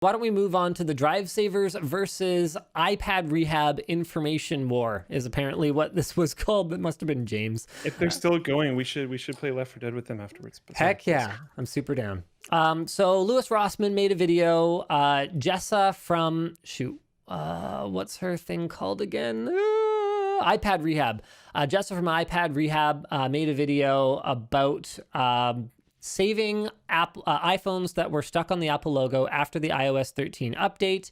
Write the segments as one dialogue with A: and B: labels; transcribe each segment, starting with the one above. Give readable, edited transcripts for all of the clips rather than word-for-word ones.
A: Why don't we move on to the DriveSavers versus iPad Rehab Information War is apparently what this was called. That must have been James.
B: If they're still going, we should play Left 4 Dead with them afterwards. But
A: heck yeah, I'm super down. So Lewis Rossman made a video. Jessa from what's her thing called again? iPad Rehab. Jessa from iPad Rehab made a video about saving iPhones that were stuck on the Apple logo after the iOS 13 update.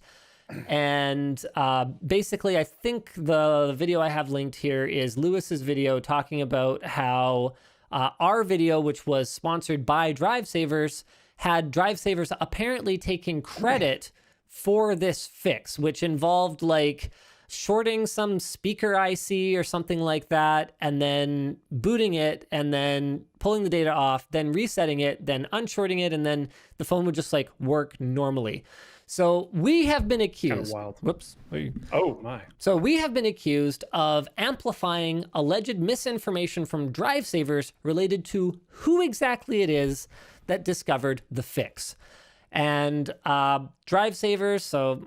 A: And basically, I think the video I have linked here is Lewis's video talking about how our video, which was sponsored by DriveSavers, had DriveSavers apparently taking credit for this fix, which involved like shorting some speaker IC or something like that, and then booting it, and then pulling the data off, then resetting it, then unshorting it, and then the phone would just like work normally. So we have been accused.
B: Wild.
A: Whoops.
B: Oh my.
A: So we have been accused of amplifying alleged misinformation from DriveSavers related to who exactly it is that discovered the fix. And DriveSavers, so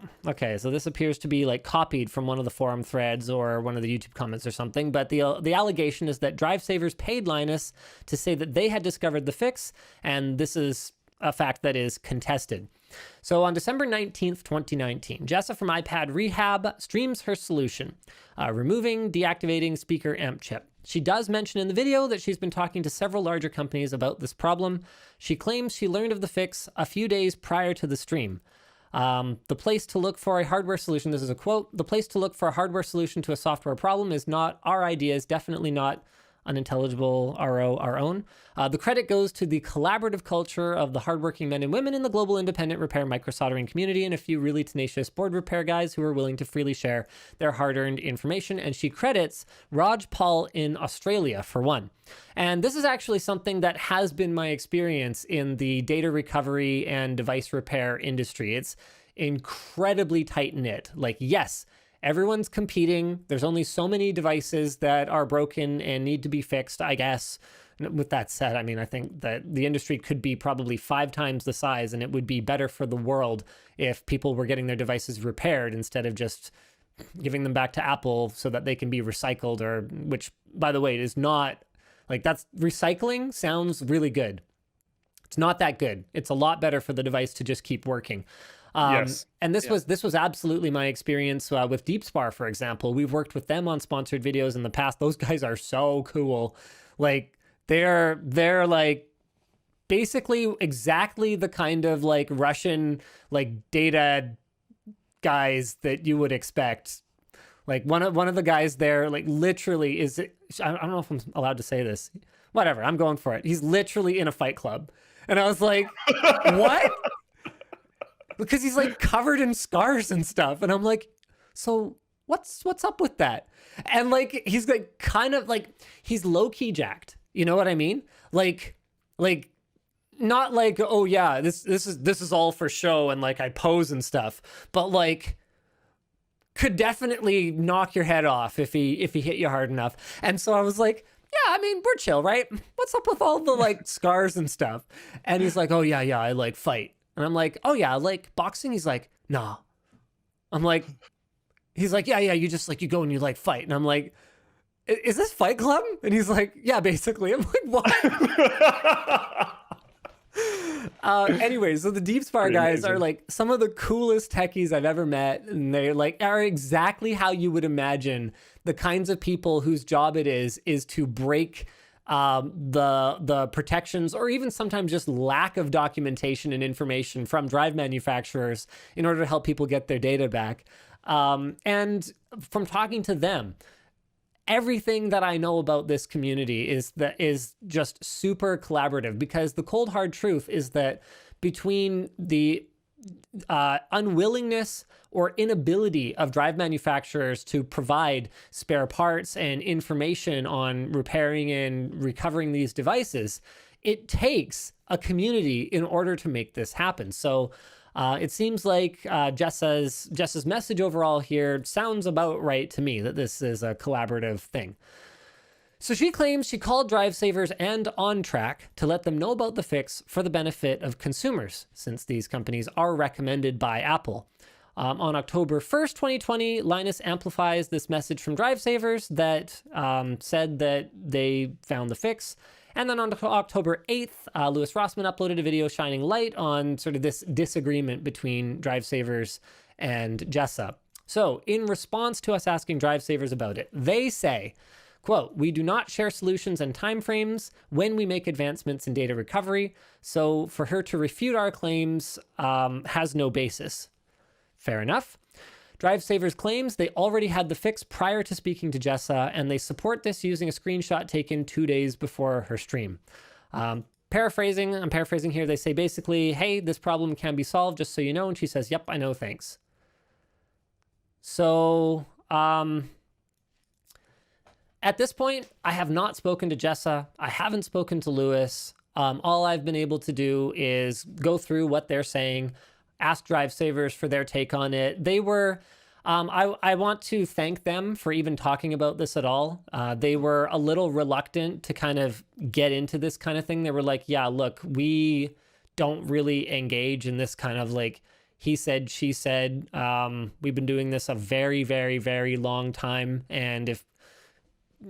A: this appears to be like copied from one of the forum threads or one of the YouTube comments or something, but the allegation is that DriveSavers paid Linus to say that they had discovered the fix, and this is a fact that is contested. So on December 19th, 2019, Jessa from iPad Rehab streams her solution, removing, deactivating speaker amp chip. She does mention in the video that she's been talking to several larger companies about this problem. She claims she learned of the fix a few days prior to the stream. The place to look for a hardware solution, this is a quote, the place to look for a hardware solution to a software problem is not our idea, is definitely not unintelligible RO our own. The credit goes to the collaborative culture of the hardworking men and women in the global independent repair microsoldering community and a few really tenacious board repair guys who are willing to freely share their hard-earned information. And she credits Raj Paul in Australia for one. And this is actually something that has been my experience in the data recovery and device repair industry. It's incredibly tight-knit. Like, yes, everyone's competing. There's only so many devices that are broken and need to be fixed, I guess. With that said, I mean, I think that the industry could be probably 5 times the size, and it would be better for the world if people were getting their devices repaired instead of just giving them back to Apple so that they can be recycled, or which, by the way, is not like that's recycling sounds really good. It's not that good. It's a lot better for the device to just keep working.
B: Yes.
A: And this was absolutely my experience with DeepSpar, for example. We've worked with them on sponsored videos in the past. Those guys are so cool. Like they're like basically exactly the kind of like Russian like data guys that you would expect. Like one of the guys there like literally is, I don't know if I'm allowed to say this. Whatever, I'm going for it. He's literally in a fight club. And I was like, what? Because he's like covered in scars and stuff. And I'm like, so what's up with that? And like, he's like kind of like, he's low-key jacked. You know what I mean? Like not like, oh yeah, this is all for show and like I pose and stuff, but like could definitely knock your head off if he hit you hard enough. And so I was like, yeah, I mean, we're chill, right? What's up with all the like scars and stuff? And he's like, oh yeah, I like fight. And I'm like, oh yeah, like boxing? He's like, nah. I'm like, he's like, yeah, you just like, you go and you like fight. And I'm like, is this Fight Club? And he's like, yeah, basically. I'm like, what? Anyway, so the DeepSpar guys are like some of the coolest techies I've ever met. And they like are exactly how you would imagine the kinds of people whose job it is to break the protections or even sometimes just lack of documentation and information from drive manufacturers in order to help people get their data back. And from talking to them, everything that I know about this community is just super collaborative, because the cold hard truth is that between the unwillingness or inability of drive manufacturers to provide spare parts and information on repairing and recovering these devices, it takes a community in order to make this happen. So it seems like Jessa's message overall here sounds about right to me, that this is a collaborative thing. So let's So she claims she called DriveSavers and OnTrack to let them know about the fix for the benefit of consumers, since these companies are recommended by Apple. On October 1st, 2020, Linus amplifies this message from DriveSavers that said that they found the fix. And then on October 8th, Louis Rossmann uploaded a video shining light on sort of this disagreement between DriveSavers and Jessa. So in response to us asking DriveSavers about it, they say, quote, "We do not share solutions and timeframes when we make advancements in data recovery, so for her to refute our claims has no basis." Fair enough. DriveSavers claims they already had the fix prior to speaking to Jessa, and they support this using a screenshot taken 2 days before her stream. I'm paraphrasing here. They say basically, hey, this problem can be solved, just so you know. And she says, yep, I know, thanks. So at this point, I have not spoken to Jessa. I haven't spoken to Louis. All I've been able to do is go through what they're saying, ask DriveSavers for their take on it. They were, I want to thank them for even talking about this at all. They were a little reluctant to kind of get into this kind of thing. They were like, yeah, look, we don't really engage in this kind of like he said, she said. We've been doing this a very, very, very long time. And if,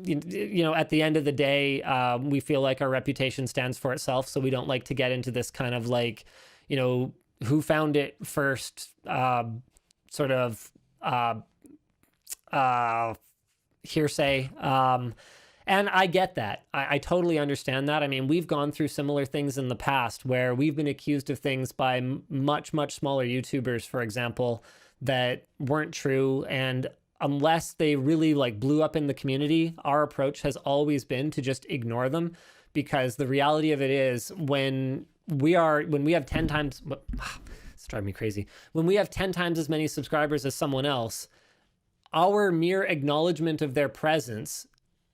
A: you know, at the end of the day, we feel like our reputation stands for itself. So we don't like to get into this kind of like, you know, who found it first, sort of hearsay. And I get that. I totally understand that. I mean, we've gone through similar things in the past where we've been accused of things by much, much smaller YouTubers, for example, that weren't true. And unless they really like blew up in the community, our approach has always been to just ignore them, because the reality of it is when we have 10 times, it's driving me crazy. When we have 10 times as many subscribers as someone else, our mere acknowledgement of their presence,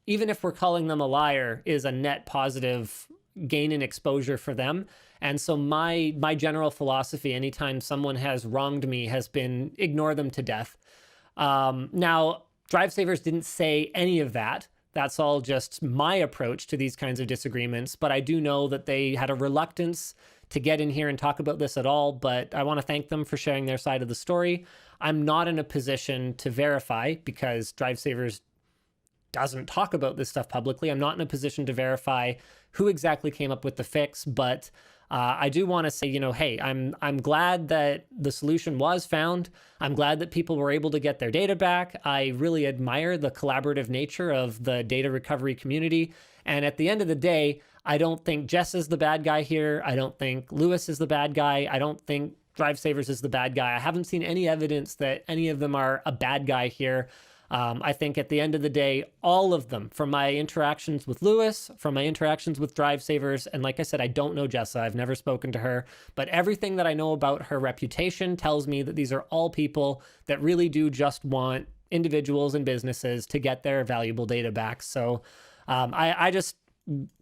A: even if we're calling them a liar, is a net positive gain in exposure for them. And so my general philosophy, anytime someone has wronged me, has been ignore them to death. Now, DriveSavers didn't say any of that. That's all just my approach to these kinds of disagreements. But I do know that they had a reluctance to get in here and talk about this at all. But I want to thank them for sharing their side of the story. I'm not in a position to verify, because DriveSavers doesn't talk about this stuff publicly. I'm not in a position to verify who exactly came up with the fix, but I do want to say, you know, hey, I'm glad that the solution was found. I'm glad that people were able to get their data back. I really admire the collaborative nature of the data recovery community. And at the end of the day, I don't think Jess is the bad guy here. I don't think Louis is the bad guy. I don't think DriveSavers is the bad guy. I haven't seen any evidence that any of them are a bad guy here. I think at the end of the day, all of them, from my interactions with Louis, from my interactions with DriveSavers, and like I said, I don't know Jessa, I've never spoken to her, but everything that I know about her reputation tells me that these are all people that really do just want individuals and businesses to get their valuable data back. So I just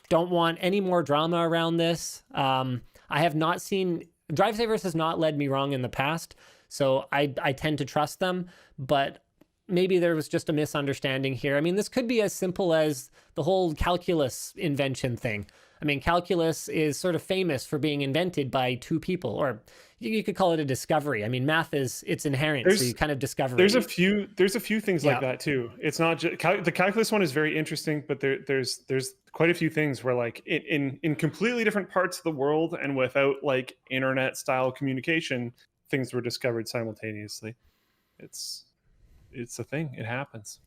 A: don't want any more drama around this. I have not seen, DriveSavers has not led me wrong in the past, so I tend to trust them, but maybe there was just a misunderstanding here. I mean, this could be as simple as the whole calculus invention thing. I mean, calculus is sort of famous for being invented by two people, or you could call it a discovery. I mean, math it's inherent, so you kind of discover
B: there's
A: it.
B: a few things like that too. It's not just the calculus one is very interesting, but there's quite a few things where like in completely different parts of the world and without like internet style communication, things were discovered simultaneously. It's a thing. It happens.